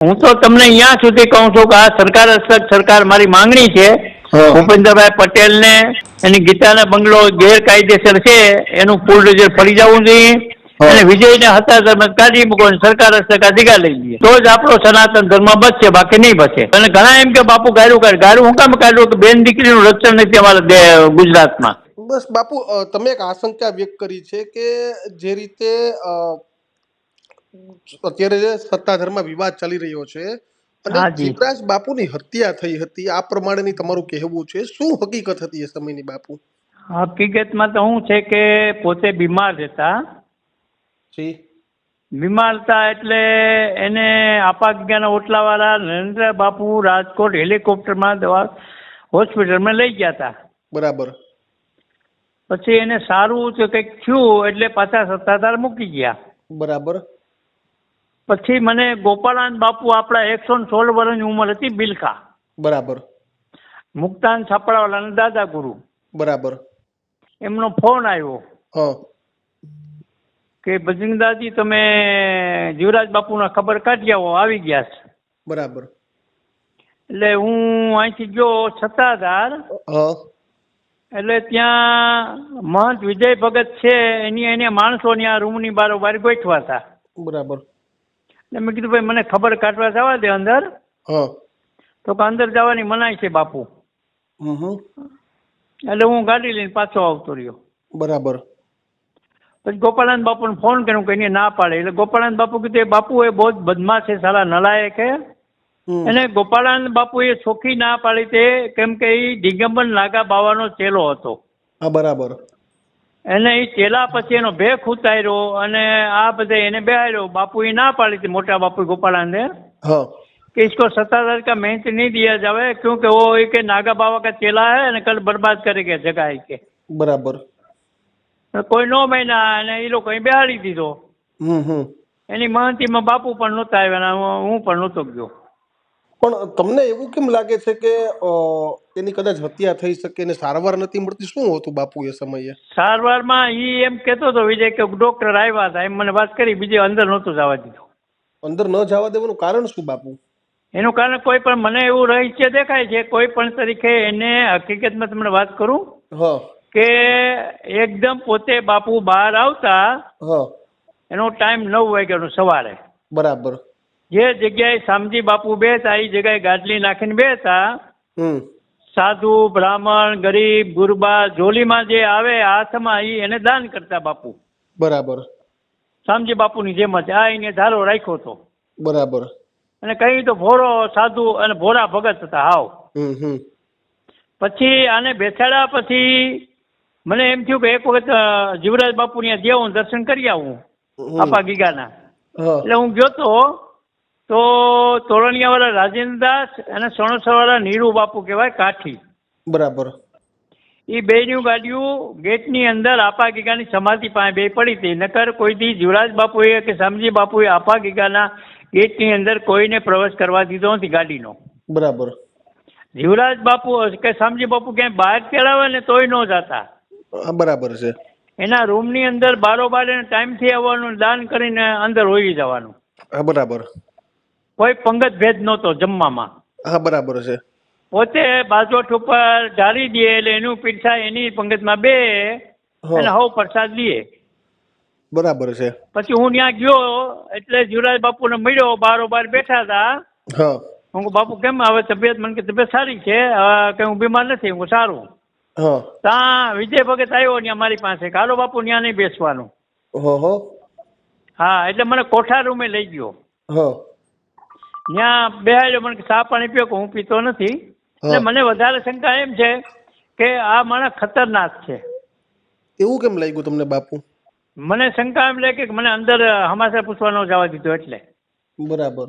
હું તો તમને અહીંયા સુધી કહું છું કે આ સરકાર હસ્તક સરકાર મારી માંગણી છે ભૂપેન્દ્રભાઈ પટેલને એની ગીતાના બંગલો ગેરકાયદેસર છે એનું ફૂલ રિઝલ્ટ ફરી જવું જોઈએ અને વિજયને હતા ધર્મ કાઢી મૂકો સરકાર હસ્તક અધિકાર લઈ લઈએ તો જ આપણો સનાતન ધર્મ બચશે બાકી નહીં બચે. અને ઘણા એમ કે બાપુ ગાયરું કાઢ ગાયરું હું કામ કાઢ્યું કે બેન દીકરીનું રક્ષણ નથી અમારા ગુજરાતમાં. બસ બાપુ તમે એક આશંકા વ્યક્ત કરી છે કે જે રીતે અત્યારે જે સત્તાધારમાં વિવાદ ચાલી રહ્યો છે અને જીવરાજ બાપુની હત્યા થઈ હતી આ પ્રમાણેની તમારું કહેવું છે, શું હકીકત હતી એ સમયની બાપુ? હકીકતમાં તો શું છે કે પોતે બીમાર હતા. બીમાર હતા એટલે એને આપા ગયાના ઓટલાવાળા નરેન્દ્ર બાપુ રાજકોટ હેલિકોપ્ટરમાં દવા હોસ્પિટલમાં લઈ ગયા હતા. બરાબર. પછી એને સારું કંઈક થયું એટલે પાછા સત્તાધાર મૂકી ગયા. બરાબર. પછી મને ગોપાળાન બાપુ આપણા 116 વર્ષની ઉંમર હતી બિલખા. બરાબર. મુક્તાન છાપડાવાળાના દાદા ગુરુ. બરાબર. એમનો ફોન આવ્યો કે બજરંગદાસજી તમે જીવરાજ બાપુના ખબર કાઢી આવો આવી ગયા છે. બરાબર. એટલે હું અહીંથી ગયો સત્તાધાર. એટલે ત્યાં મહંત વિજય ભગત છે એને માણસો આ રૂમની બારોબાર ગોઠવા હતા. બરાબર. એટલે મેં કીધું ભાઈ મને ખબર કાઢવા જવા દે અંદર. તો કે અંદર જવાની મનાઈ છે બાપુ. એટલે હું ગાડી લઈને પાછો આવતો રહ્યો. બરાબર. પછી ગોપાળાન બાપુને ફોન કર્યો કે એને ના પાડે. એટલે ગોપાળાન બાપુ કીધું બાપુ એ બહુ બદમાશ છે સારા નલાયક છે. એને ગોપાળાન બાપુ એ ચોખ્ખી ના પાડી તે કેમ કે એ દિગંબર નાગા બાવાનો ચેલો હતો. બરાબર. એને એ ચેલા પછી એનો ભેખ ઉતાર્યો અને આ બધા એને બેહાર્યો. બાપુ એ ના પાડી હતી મોટા બાપુ ગોપાળાન ને कि इसको 70,000 का मेहनत नहीं दिया जावे क्योंकि वो एक नागा बाबा का चेला है અને કલ બરબાદ કરેગે જગા કે. બરાબર. કોઈ 9 મહિના અને એ લોકો બેહાડી દીધો. એની મહંતીમાં બાપુ પણ નહોતા આવ્યા હું પણ નહોતો ગયો. પણ તમને એવું કેમ લાગે છે કે એની કદાચ હત્યા થઈ શકે ને સારવાર નથી મળતી? શું હતું બાપુ એ સમયે? સારવારમાં એ એમ કહેતો હતો વિજય કે ડોક્ટર આવ્યા હતા એમ મને વાત કરી, બીજે અંદર નહોતું જવા દીધું. અંદર ન જવા દેવાનું કારણ શું બાપુ? એનું કારણ કોઈ પણ મને એવું રહસ્ય દેખાય છે કોઈ પણ તરીકે એને હકીકતમાં તમને વાત કરું કે એકદમ પોતે બાપુ બહાર આવતા એનો ટાઈમ 9 વાગ્યાનો સવારે. બરાબર. જે જગ્યાએ શામજી બાપુ બેતા એ જગ્યાએ ગાડલી નાખીને બેતા. સાધુ બ્રાહ્મણ ગરીબ ગુરબા જોલીમાં જે આવે હાથમાં એને દાન કરતા બાપુ. બરાબર. શામજી બાપુની જેમ જ આ એને ધારો રાખ્યો હતો. બરાબર. અને કઈ તો ભોરો સાધુ અને ભોરા ભગત હતા હાવ. પછી આને બેસાડ્યા પછી મને એમ થયું કે એક વખત જીવરાજ બાપુ ત્યાં જેવું દર્શન કરી આવું આપા ગીગાના. એટલે હું ગયો તો તોરણિયા વાળા રાજેન્દ્રદાસ અને સણોસર વાળા નીરુ બાપુ કહેવાય કાઠી. બરાબર. એ બેની ગાડીઓ ગેટની અંદર આપા ગીગાની સમાધિ પાસે બે પડી હતી. નકર કોઈ દી જીવરાજ બાપુએ કે શામજી બાપુએ આપા ગીગાના ગેટની અંદર કોઈને પ્રવેશ કરવા દીધો નથી ગાડીનો. બરાબર. જીવરાજ બાપુ કે શામજી બાપુ ક્યાંય બહાર ચડાવે ને તોય ન જતા. બરાબર છે. એના રૂમની અંદર બારોબાર ટાઈમથી આવવાનું દાન કરીને અંદર હોઈ જવાનું. બરાબર. કોઈ પંગત ભેદ નહોતો જમવામાં. બરાબર છે. પોતે બાજોઠ ઉપર ઢાળી દે એટલે એનું પીરસા એની પંગતમાં બે અને હવ પ્રસાદ લે. બરાબર છે. પછી હું ત્યાં ગયો એટલે જીવરાજ બાપુને મળ્યો, બારોબાર બેઠા હતા. હું બાપુ કેમ હવે તબિયત? મને કે તબિયત સારી છે કે હું બીમાર નથી. હું સારું. ત્યાં વિજય ભગત આવ્યો ત્યાં મારી પાસે. હાલો બાપુ ત્યાં નહીં બેસવાનું. હા એટલે મને કોઠા રૂમે લઈ ગયો. ત્યાં બેહાડ્યો. મને ચા પાણી પીયો કે હું પીતો નથી. એટલે મને વધારે શંકા એમ છે કે આ માણસ ખતરનાક છે. એવું કેમ લાગ્યું તમને બાપુ? મને શંકા એમ લાગે કે મને અંદર હમાસા પૂછવા ન જવા દીધો એટલે. બરાબર.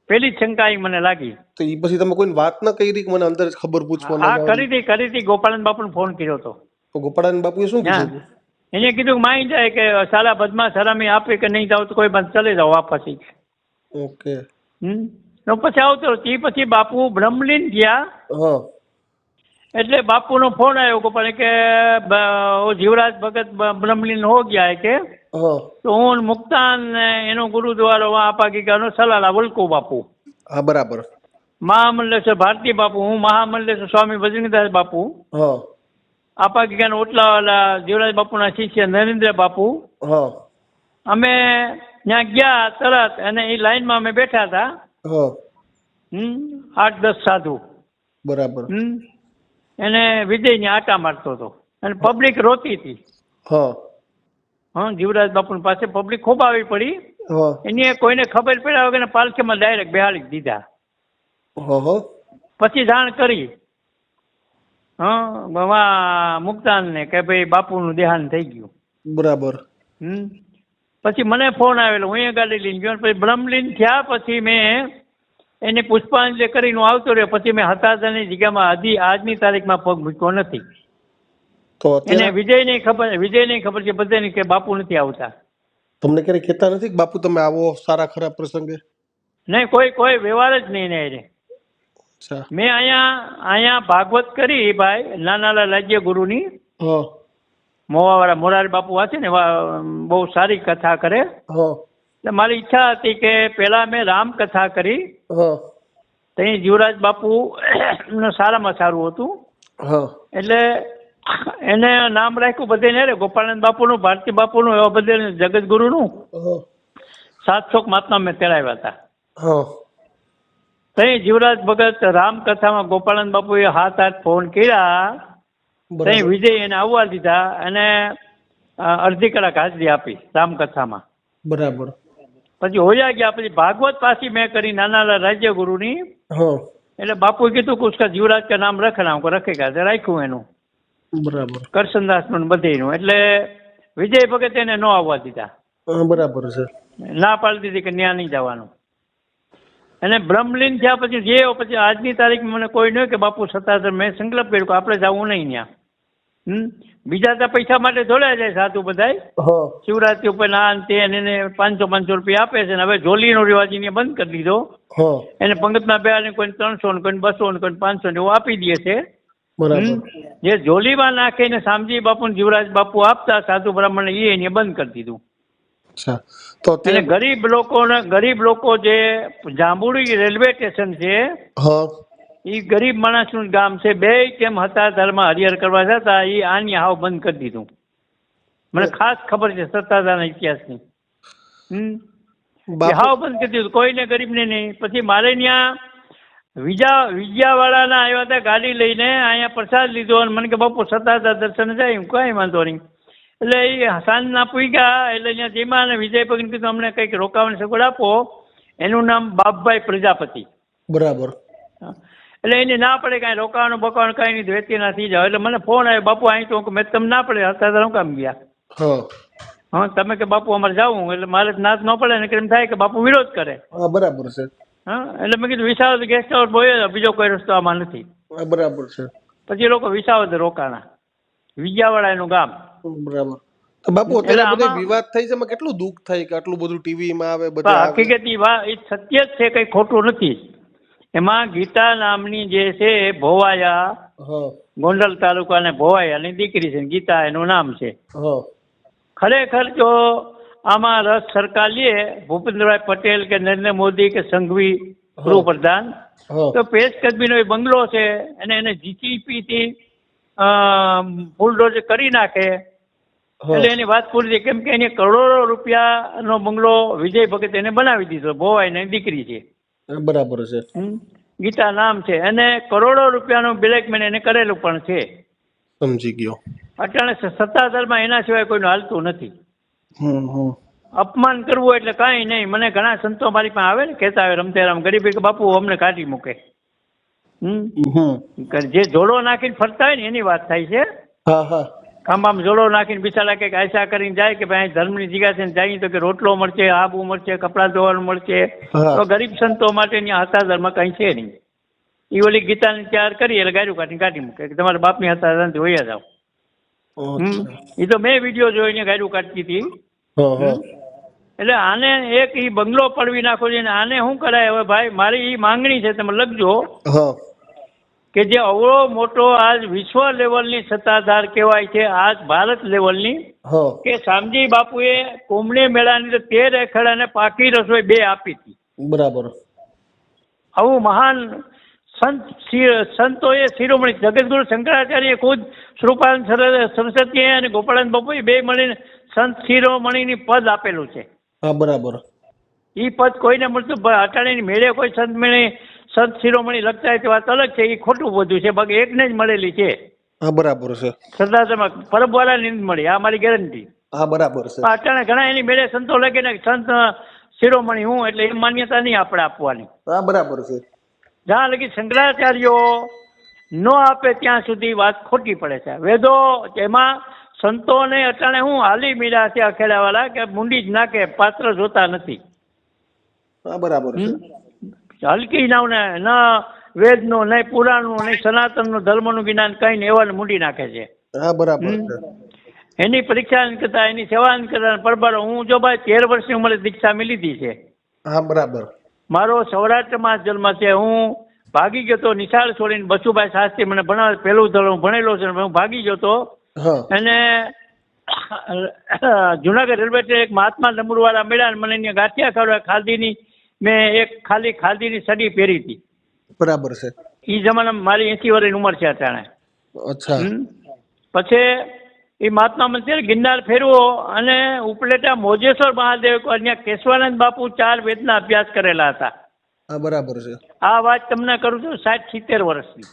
પેલી જ શંકા મને લાગી. તો એ પછી તમે કોઈ વાત ના કરી કે મને અંદર ખબર પૂછવા? હા કરી હતી. ગોપાળાન બાપુને ફોન કર્યો હતો. તો ગોપાળાન બાપુએ શું કીધું? એને કીધું કે માઈ જાય કે સાલા બદમાશ હરામી આપે કે નહીં જાવ તો કોઈ બાદ ચલે જાઓ વાપસ. ઓકે. પછી આવતો પછી બાપુ બ્રહ્મલીન ગયા. એટલે બાપુનો ફોન આવ્યો ગોપાલ કે જીવરાજ ભગત બ્રહ્મલીન હો ગયા है કે હા તો હું મુક્તાન ને એનો ગુરુદ્વારો આપા ગીગાનો સલાલા વલકો બાપુ, હા બરાબર. મહામંડલેશ્વર ભારતી બાપુ, હું મહામંડલેશ્વર સ્વામી ભજનીદાસ બાપુ, હા આપા ગીગાના ઓટલાવાલા જીવરાજ બાપુના શિષ્ય નરેન્દ્ર બાપુ. હા અમે ત્યાં ગયા તરત અને એ લાઈનમાં અમે બેઠા હતા. હા 8-10 સાધુ. બરાબર. એને વિજયની આટા મારતો હતો અને પબ્લિક રોતી હતી. હા જીવરાજ બાપુ પાસે પબ્લિક ખૂબ આવી પડી. હા એની કોઈને ખબર પડ્યા વગર પાલખીમાં ડાયરેક્ટ બેહાડી દીધા. હા પછી જાણ કરી મુક્તાનને કે ભાઈ બાપુનું દેહાંત થઈ ગયું. બરાબર. પછી મને ફોન આવેલો, હું એ ગાડી લઈને ગયો. પછી બ્રહ્મલીન થયા પછી મેં એને પુષ્પાંજલિ કરીને આવતો રહ્યો. પછી મેં હતાદાની જગ્યામાં આજની તારીખમાં પગ મૂક્યો નથી. તો એને અત્યારે વિજયને ખબર છે બધાને કે બાપુ નથી આવતા. તમને ક્યારેય કહેતા નથી કે બાપુ તમે આવો સારા ખરા પ્રસંગે? નહીં, કોઈ વ્યવહાર જ નહીં એને. અચ્છા. મેં અહીંયા ભાગવત કરી ભાઈ નાનાલા રાજ્ય ગુરુની. હા મોવાવાળા મોરારી બાપુ છે ને, બહુ સારી કથા કરે. હા એટલે મારી ઈચ્છા હતી કે પહેલા મેં રામકથા કરી. હા ત્યાં જીવરાજ બાપુ સારામાં સારું હતું. હા એટલે એને નામ રાખ્યું બધે ગોપાળાનંદ બાપુનું, ભારતી બાપુનું, એવા બધે જગતગુરુનું 700 મહાત્મા મેં તેડાવ્યા હતા. હા ત્યાં જીવરાજ ભગત રામકથામાં ગોપાળાનંદ બાપુએ 7-8 ફોન કર્યા. ત્યાં વિજય એને આવવા દીધા અને અડધી કલાક હાજરી આપી રામકથામાં. બરાબર. પછી હોયા ગયા. પછી ભાગવત પાછી મેં કરી નાના રાજ્ય ગુરુની. એટલે બાપુએ કીધું કે ઉસકા જીવરાજ કા નામ રખના, રખેગા. રાખ્યું એનું. બરાબર. કરશનદાસનું બધેનું. એટલે વિજય ભગત એને ન આવવા દીધા. બરાબર છે. ના પાડી દીધી કે ત્યાં નહીં જવાનું. અને બ્રહ્મલીન થયા પછી આજની તારીખમાં મને કોઈ નહીં કે બાપુ સત્તાધર. મેં સંકલ્પ કર્યો કે આપણે જવું નહીં ત્યાં. બીજા તો પૈસા માટે જોડાઈ જાય સાધુ બધાય. શિવરાત્રી ઉપર ના તે એને 500 રૂપિયા આપે છે. હવે જોલીનો રિવાજ એને બંધ કરી દીધો. એને પંગતમાં બેહાડીને કોઈ 300 ને કોઈ 200 ને કોઈ 500 ને એવું આપી દે છે. જે જોલીમાં નાખીને શામજી બાપુ જીવરાજ બાપુ આપતા સાધુ બ્રાહ્મણ એને બંધ કરી દીધું. અને ગરીબ લોકો જે જાંબુડી રેલવે સ્ટેશન છે એ ગરીબ માણસનું ગામ છે. બે કેમ હતા ધર્મમાં હરિહર કરવા જતા એ આની હાવ બંધ કરી દીધું. મને ખાસ ખબર છે સત્તાધારના ઇતિહાસની. હાવ બંધ કરી દીધું, કોઈને ગરીબને નહીં. પછી મારે ત્યાં વિજયાવાળાના આવ્યા હતા ગાડી લઈને, અહીંયા પ્રસાદ લીધો અને મને કે બાપુ સત્તાધાર દર્શન જાય. હું કાંઈ વાંધો નહીં. એટલે એ સાંજના પૂગ્યા. એટલે અહીંયા જેમાં અને વિજય ભગત કીધું અમને કંઈક રોકાવાની સગવડ આપો. એનું નામ બાપભાઈ પ્રજાપતિ. બરાબર. એટલે એને ના પડે કાંઈ રોકાવાનું બકાવાનું કાંઈ નહીં, વેચી ના થઈ જાવ. એટલે મને ફોન આવ્યો, બાપુ અહીં તો મેં તમને ના પડે હતા હું કામ ગયા. તમે કે બાપુ અમારે જવું. એટલે મારે ના ન પડે ને એમ થાય કે બાપુ વિરોધ કરે. બરાબર છે. એટલે મેં કીધું વિસાવદર ગેસ્ટ હાઉસ બોલ્યો, બીજો કોઈ રસ્તો આમાં નથી. બરાબર છે. પછી લોકો વિસાવદર રોકાણા, વિજયાવાડા એનું ગામ. બરાબર. તો બાપુ અત્યારે બધે વિવાદ થઈ છે, એમાં કેટલું દુઃખ થાય કે આટલું બધું ટીવીમાં આવે બધા. હકીકતની વાત એ સત્ય જ છે, કઈ ખોટું નથી. એમાં ગીતા નામની જે છે ભોવાયા, ગોંડલ તાલુકાને ભોવાયાની દીકરી છે, ગીતા એનું નામ છે. ખરેખર જો આમાં રસ સરકાર લે, ભૂપેન્દ્રભાઈ પટેલ કે નરેન્દ્ર મોદી કે સંઘવી ગૃહપ્રધાન, તો પેશ કદમીનો એ બંગલો છે અને એને જીટીપી થી બુલડોઝર કરી નાખે એટલે એની વાત પૂરી થઈ. કેમ કે એને કરોડો રૂપિયાનો બંગલો વિજય ભગત એને બનાવી દીધો. ભોવાઈની દીકરી છે. બરાબર છે. ગીતા નામ છે. અને કરોડો રૂપિયાનું બ્લેકમેલ એને કરેલું પણ છે. સમજી ગયો. અટાણે સત્તાધારમાં એના સિવાય કોઈનું હાલતું નથી. અપમાન કરવું એટલે કાંઈ નહીં. મને ઘણા સંતો મારી પાસે આવે ને કહેતા આવે રમતેરામ ગરીબી કે બાપુ અમને કાઢી મૂકે. જે જોડો નાખીને ફરતા હોય ને એની વાત થાય છે. ખાંભામાં જોડો નાખીને બિચારા કંઈક આશા કરીને જાય કે ભાઈ ધર્મની જગ્યા છે જાય તો કે રોટલો મળશે, આબુ મળશે, કપડાં ધોવાનું મળશે. તો ગરીબ સંતો માટે હતાધરમાં કંઈ છે નહીં. એ ઓલી ગીતાને તૈયાર કરી એટલે ગાડું કાઢી મૂકે કે તમારા બાપની હતાધરથી વયા જાઓ. એ તો મેં વિડીયો જોઈને ગાડું કાઢતી હતી. એટલે આને એક ઈ બંગલો પડવી નાખો છે. આને શું કરાય હવે ભાઈ? મારી ઈ માંગણી છે, તમે લખજો કે જે અવળો મોટો આજ વિશ્વ લેવલની સત્તાધાર કહેવાય છે, આજ ભારત લેવલની, હા કે શામજી બાપુએ કુંભણી મેળાની અંદર 13 અખાડાને પાકી રસોઈ 2 આપી હતી. બરાબર. આવું મહાન સંતોએ શિરોમણી જગતગુરુ શંકરાચાર્ય ખુદ શ્રુપાનંદ સરસ્વતીએ અને ગોપાળાનંદ બાપુએ 2 મળીને સંત શિરોમણીની પદ આપેલું છે. હા બરાબર. એ પદ કોઈને મળતું અટાણીની મેળે કોઈ સંત શિરોમણી લખતા હોય તો વાત અલગ છે, એ ખોટું બધું છે, બાકી એકને જ મળેલી છે. હા બરાબર છે. સરદારમાં પરબવાળાની જ મળી, આ મારી ગેરંટી. હા બરાબર છે. અટાણે ઘણા એની મેળે સંતો લખે ને સંત શિરોમણી હું, એટલે એ માન્યતા નહીં આપણે આપવાની. હા બરાબર છે. જ્યાં લગી શંકરાચાર્યો ન આપે ત્યાં સુધી વાત ખોટી પડે છે. વેદો એમાં સંતોને અટાણે હું હાલી મીરા છે અખેડાવાળા, કે મુંડી જ નાખે, પાત્ર જોતા નથી. હા બરાબર છે. હલકી નાવને ન વેદનું, નહીં પુરાણનું, નહીં સનાતનનું, ધર્મનું જ્ઞાન કઈ ને એવાને મૂંડી નાખે છે. હા બરાબર છે. એની પરીક્ષા ન કરતા, એની સેવા ન કરતા પરબારો. હું જો ભાઈ 13 વર્ષની ઉંમરે દીક્ષા લીધી છે. હા બરાબર. મારો સૌરાષ્ટ્રમાં જન્મ છે. હું ભાગી ગયો તો નિશાળ છોડીને, બસુભાઈ શાસ્ત્રી મને ભણાવે, પહેલું ધોરણ ભણેલો છે, હું ભાગી ગયો તો. હા. અને જુનાગઢ રેલવે સ્ટેશન એક મહાત્મા ડમરુવાળા મળ્યા, મને અહીંયા ગાંઠિયા ખવડાવ્યા ખાદીની. મેં એક ખાલી ખાદીની સડી પહેરી હતી. બરાબર છે. એ જમાનામાં મારી 80 વર્ષની ઉંમર છે અટાણે. અચ્છા. પછી એ મહાત્મા મંદિર ગિરનાર ફેરવો અને ઉપલેટા મોજેશ્વર મહાદેવ અહીંયા કેશવાનંદ બાપુ 4 વેદના અભ્યાસ કરેલા હતા. હા બરાબર છે. આ વાત તમને કરું છું 60-70 વર્ષની.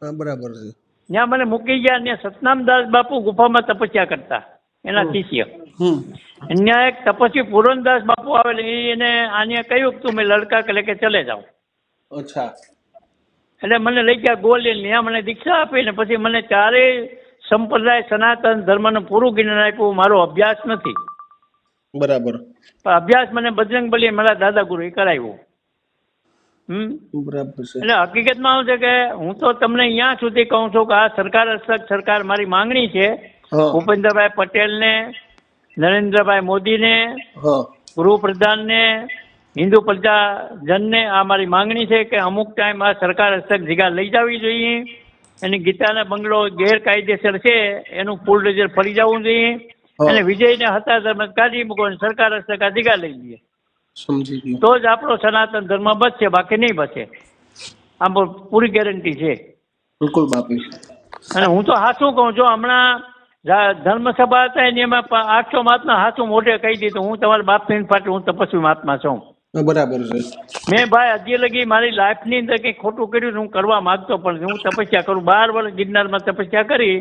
હા બરાબર છે. ત્યાં મને મૂકી ગયા, ત્યાં સતનામદાસ બાપુ ગુફામાં તપસ્યા કરતા, એના શિષ્ય. ત્યાં એક તપસ્વી પૂરનદાસ બાપુ આવેલા, એને આને કહ્યું કે તું મેં લડકા કે લેકે ચલે જાઉં. અચ્છા. એટલે મને લઈ ગયા ગોલીને, ત્યાં મને દીક્ષા આપી ને પછી મને 4 સંપ્રદાય સનાતન ધર્મનું પૂરું જ્ઞાન આપ્યું. મારો અભ્યાસ નથી. બરાબર. પણ અભ્યાસ મને બજરંગ બલીએ મારા દાદા ગુરુએ કરાવ્યો. બરાબર છે. એટલે હકીકતમાં શું છે કે હું તો તમને અહીંયા સુધી કહું છું કે આ સરકાર હસ્તક સરકાર મારી માંગણી છે. ભૂપેન્દ્રભાઈ પટેલને, નરેન્દ્રભાઈ મોદીને, ગૃહપ્રધાનને, હિન્દુ પ્રજાજનને આ મારી માંગણી છે કે અમુક ટાઈમ આ સરકાર હસ્તક જગ્યા લઈ જવી જોઈએ. એની ગીતાના બંગલો ગેરકાયદેસર છે એનું ફૂલ રેજર ફરી જવું જોઈએ. અને વિજયને હતા ધર્મ કાઢી મૂકો, સરકાર હસ્તક આ જગ્યા લઈ લઈએ. સમજી ગયો. તો જ આપણો સનાતન ધર્મ બચશે, બાકી નહીં બચે. આમ પૂરી ગેરંટી છે. બિલકુલ બાપુ. અને હું તો હાચું કહું છું, હમણાં ધર્મસભા હતા એની એમાં 800 મહાત્મા હાચું મોઢે કહી દીધું, હું તમારા બાપની ફાટે હું તપસ્વી મહાત્મા છું. બરાબર છે. મેં ભાઈ હજી લગી મારી લાઈફની અંદર કંઈ ખોટું કર્યું હું કરવા માંગતો પણ હું તપસ્યા કરું. 12 વર્ષ ગિરનારમાં તપસ્યા કરી.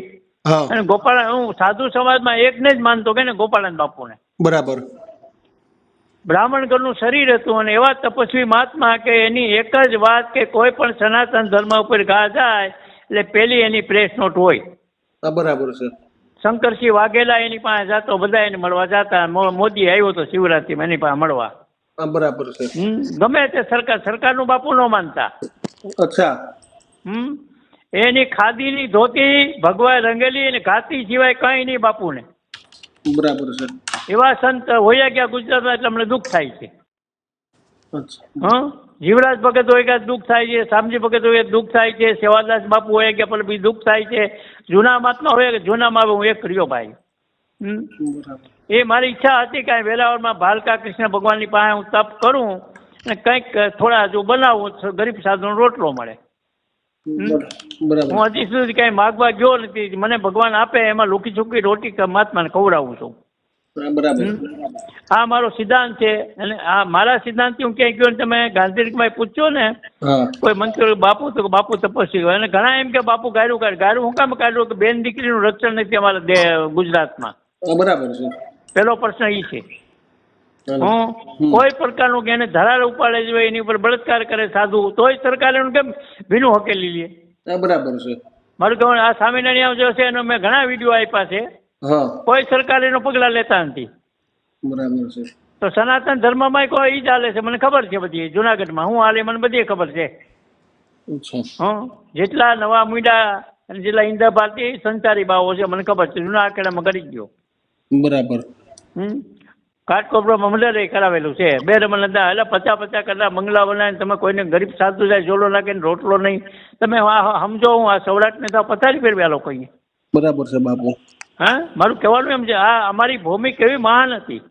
અને ગોપાલ, હું સાધુ સમાજમાં એકને જ માનતો કે ને ગોપાળાનંદ બાપુને. બરાબર. બ્રાહ્મણ ઘરનું શરીર હતું અને એવા તપસ્વી મહાત્મા કે એની એક જ વાત કે કોઈ પણ સનાતન ધર્મ ઉપર ઘા જાય એટલે પેલી એની પ્રેસ નોટ હોય. બરાબર છે. શંકરસિંહ વાઘેલા એની પાસે જાતો, બધા એને મળવા જતા. મોદી આવ્યો તો શિવરાત્રીમાં એની પાસે મળવા. બરાબર છે. ગમે તે સરકારનું બાપુ ન માનતા. અચ્છા. એની ખાદીની ધોતી ભગવાન રંગેલી અને ઘાતી સિવાય કઈ નહીં બાપુને. બરાબર છે. એવા સંત હોયા ગયા ગુજરાતમાં એટલે અમને દુઃખ થાય છે. જીવરાજ ભગત હોય ગયા દુઃખ થાય છે, શામજી ભગત હોય દુઃખ થાય છે, સેવાદાસ બાપુ હોય ગયા પણ બી દુઃખ થાય છે. જૂના મહાત્મા હોય કે જૂનામાં હું એક રહ્યો ભાઈ. એ મારી ઈચ્છા હતી કે વેલાવરમાં ભાલકા કૃષ્ણ ભગવાનની પાસે હું તપ કરું અને કંઈક થોડા જો બનાવું, ગરીબ સાધુનો રોટલો મળે. હું હજી સુધી કઈ માગવા ગયો નથી. મને ભગવાન આપે એમાં લુકી છુકી રોટી મહાત્માને ખવડાવું છું. આ મારો સિદ્ધાંત છે. અને આ મારા સિદ્ધાંત હું ક્યાંય ગયો તમે ગાંધીમાં પૂછજો ને કોઈ મંત્રી બાપુ તો બાપુ તપસ્વી હોય. અને ઘણા એમ કે બાપુ ગાયરું કાઢ. ગાયરું હું કામ કાઢ્યું કે બેન દીકરીનું રક્ષણ નથી અમારા ગુજરાતમાં. બરાબર છે. પેલો પ્રશ્ન એ છે. કોઈ પ્રકારનું કે એને ધરાર ઉપાડે જ હોય, એની ઉપર બળાત્કાર કરે સાધુ, તોય સરકાર એનું કેમ ભીનું હકેલી લે. બરાબર છે. મારું કહેવાનું આ સ્વામિનારાયણ જે છે એનો મેં ઘણા વિડીયો આપ્યા છે. કોઈ સરકાર એનો પગલા લેતા નથી. બરાબર છે. તો સનાતન ધર્મમાં કોઈ ઈ ચાલે છે, મને ખબર છે બધી. જુનાગઢમાં હું હાલે મને બધી ખબર છે. જેટલા નવા મીડા અને જેટલા ઈંડા ભારતી સંચારી બાવો છે મને ખબર છે. જૂના આખેડામાં કરી ગયો. બરાબર. ઘાટકોપરામાં મર્ડર કરાવેલું છે. 2 નંબર હતા એટલે 50 કરતા બંગલા બનાવીને તમે કોઈને ગરીબ સાધુ જાય જોડો નાખીને રોટલો નહીં, તમે સમજો હું આ સૌરાષ્ટ્રને તો પથારી ફેરવી આ લોકોએ. બરાબર છે બાપુ. હા, મારું કહેવાનું એમ છે આ અમારી ભૂમિ કેવી મહાન હતી.